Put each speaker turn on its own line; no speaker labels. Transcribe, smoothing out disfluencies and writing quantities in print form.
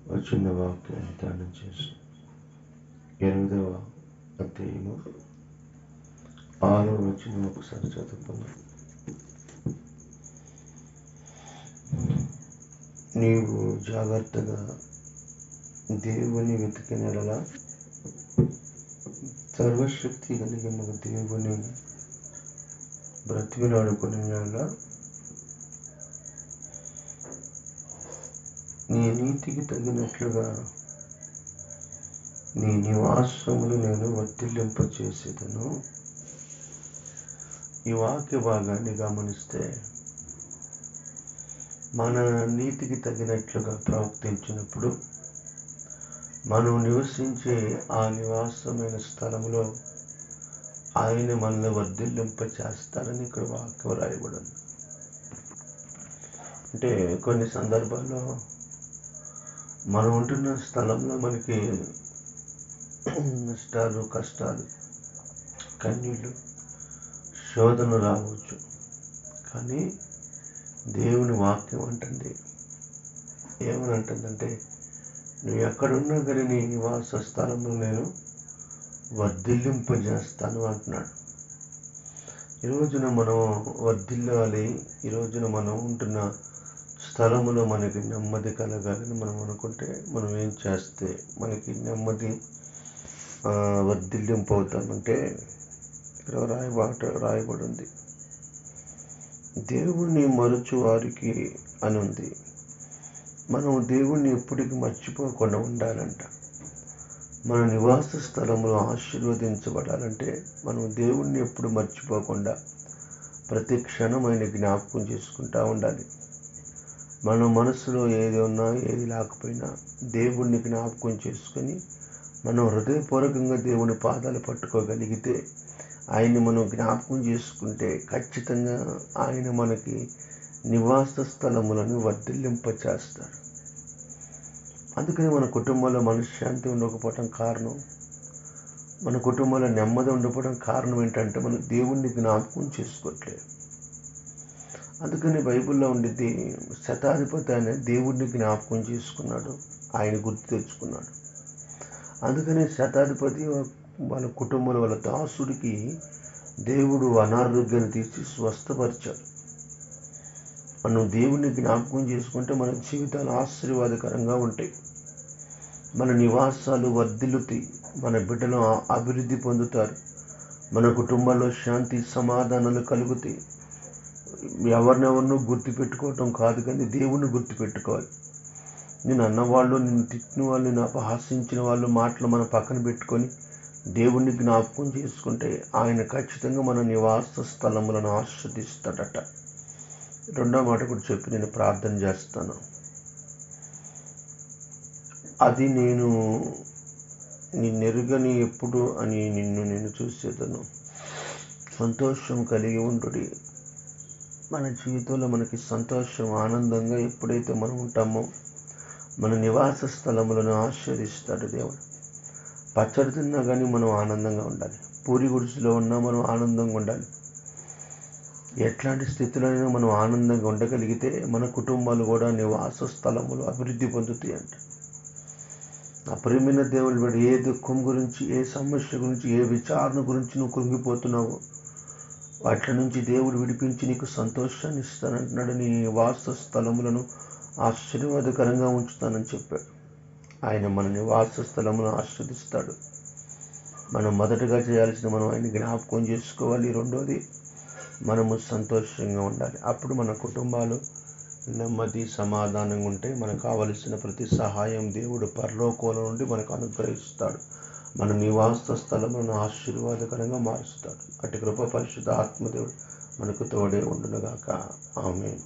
వచ్చిన వాక్యాన్ని ధ్యానం చేసి 8వ అధ్యాయము 6వ వచనం ఒకసారి చదువుకున్నాం. నీవు జాగ్రత్తగా దేవుని వెతికిన యెడల సర్వశక్తి కలిగిన దేవుని బ్రతికినాడుకుని యెడల నీ నీతికి తగినట్లుగా నీ నివాసములు నేను వర్ధిల్లింపచేసేదను. ఈ వాక్య భాగాన్ని గమనిస్తే మన నీతికి తగినట్లుగా ప్రవర్తించినప్పుడు మనం నివసించే ఆ నివాసమైన స్థలంలో ఆయన మనల్ని వర్ధిల్లింపచేస్తాడని ఇక్కడ వాక్యం రాయబడింది. అంటే కొన్ని సందర్భాల్లో మనం ఉంటున్న స్థలంలో మనకి నష్టాలు, కష్టాలు, కన్నీళ్ళు, శోధన రావచ్చు. కానీ దేవుని వాక్యం అంటుంది, ఏమనంటుందంటే నువ్వు ఎక్కడున్నా కానీ నీ నివాస స్థలంలో నేను వర్ధిల్లింపజేస్తాను అంటున్నాడు. ఈరోజున మనం వర్ధిల్లాలి. ఈరోజున మనం ఉంటున్న స్థలంలో మనకి నెమ్మది కలగాలని మనం అనుకుంటే మనం ఏం చేస్తే మనకి నెమ్మది వర్ధిల్లింపు అవుతామంటే ఇక్కడ రాయబడి ఉంది, దేవుణ్ణి మరచు వారికి అని ఉంది. మనం దేవుణ్ణి ఎప్పటికీ మర్చిపోకుండా ఉండాలంట. మన నివాస స్థలంలో ఆశీర్వదించబడాలంటే మనం దేవుణ్ణి ఎప్పుడు మర్చిపోకుండా ప్రతి క్షణం ఆయన జ్ఞాపకం చేసుకుంటూ ఉండాలి. మన మనసులో ఏది ఉన్నా ఏది లేకపోయినా దేవుణ్ణి జ్ఞాపకం చేసుకొని మనం హృదయపూర్వకంగా దేవుని పాదాలు పట్టుకోగలిగితే, ఆయన్ని మనం జ్ఞాపకం చేసుకుంటే ఖచ్చితంగా ఆయన మనకి నివాస స్థలములను వర్ధిల్లింపచేస్తాడు. అందుకని మన కుటుంబంలో మనశ్శాంతి ఉండకపోవడం కారణం, మన కుటుంబంలో నెమ్మది ఉండకపోవడం కారణం ఏంటంటే మనం దేవుణ్ణి జ్ఞాపకం చేసుకోవట్లేదు. అందుకని బైబిల్లో ఉండిద్ది, శతాధిపతి అనే దేవుడిని జ్ఞాపకం చేసుకున్నాడు, ఆయన గుర్తు తెచ్చుకున్నాడు. అందుకని శతాధిపతి వాళ్ళ కుటుంబంలో వాళ్ళ దాసుడికి దేవుడు అనారోగ్యాన్ని తీర్చి స్వస్థపరిచాడు. మనం దేవుణ్ణి జ్ఞాపకం చేసుకుంటే మన జీవితాలు ఆశీర్వాదకరంగా ఉంటాయి, మన నివాసాలు వర్ధిల్లుతాయి, మన బిడ్డలు అభివృద్ధి పొందుతారు, మన కుటుంబాల్లో శాంతి సమాధానాలు కలుగుతాయి. ఎవరినెవరినో గుర్తుపెట్టుకోవటం కాదు, కానీ దేవుణ్ణి గుర్తుపెట్టుకోవాలి. నేను అన్నవాళ్ళు, నిన్ను తిట్టిన వాళ్ళు, నేను అపహాసించిన వాళ్ళు మాటలు మనం పక్కన పెట్టుకొని దేవుణ్ణి జ్ఞాపకం చేసుకుంటే ఆయన ఖచ్చితంగా మన నివాస స్థలములను ఆస్వాదిస్తాడట. రెండో మాట కూడా చెప్పి నేను ప్రార్థన చేస్తాను. అది నేను నిన్నెరుగని ఎప్పుడు అని నేను చూసేదను. సంతోషం కలిగి ఉండుడి. మన జీవితంలో మనకి సంతోషం, ఆనందంగా ఎప్పుడైతే మనం ఉంటామో మన నివాస స్థలములను ఆస్వాదిస్తాడు దేవుడు. పచ్చడి తిన్నా కానీ మనం ఆనందంగా ఉండాలి. పూరి గుడిసెలో ఉన్నా మనం ఆనందంగా ఉండాలి. ఎట్లాంటి స్థితిలోనైనా మనం ఆనందంగా ఉండగలిగితే మన కుటుంబాలు కూడా నివాస స్థలములు అభివృద్ధి పొందుతాయి అంట. ఆ ప్రియమైన దేవుడు వాడు ఏ దుఃఖం గురించి, ఏ సమస్య గురించి, ఏ విచారణ గురించి నువ్వు కృంగిపోతున్నావో వాటి నుంచి దేవుడు విడిపించి నీకు సంతోషాన్ని ఇస్తానంటున్నాడు. నీ నివాస స్థలములను ఆశీర్వాదకరంగా ఉంచుతానని చెప్పాడు. ఆయన మన నివాస స్థలములను ఆస్వాదిస్తాడు. మనం మొదటగా చేయాల్సిన మనం ఆయన జ్ఞాపకం చేసుకోవాలి. రెండోది మనము సంతోషంగా ఉండాలి. అప్పుడు మన కుటుంబాలు నెమ్మది సమాధానంగా ఉంటే మనకు కావలసిన ప్రతి సహాయం దేవుడు పరలోకంలో నుండి మనకు అనుగ్రహిస్తాడు. మన నివాస స్థలములను ఆశీర్వాదకరంగా మారుస్తాడు. అటు కృప పరిశుద్ధ ఆత్మదేవుడు మనకు తోడే ఉండునుగాక. ఆమేన్.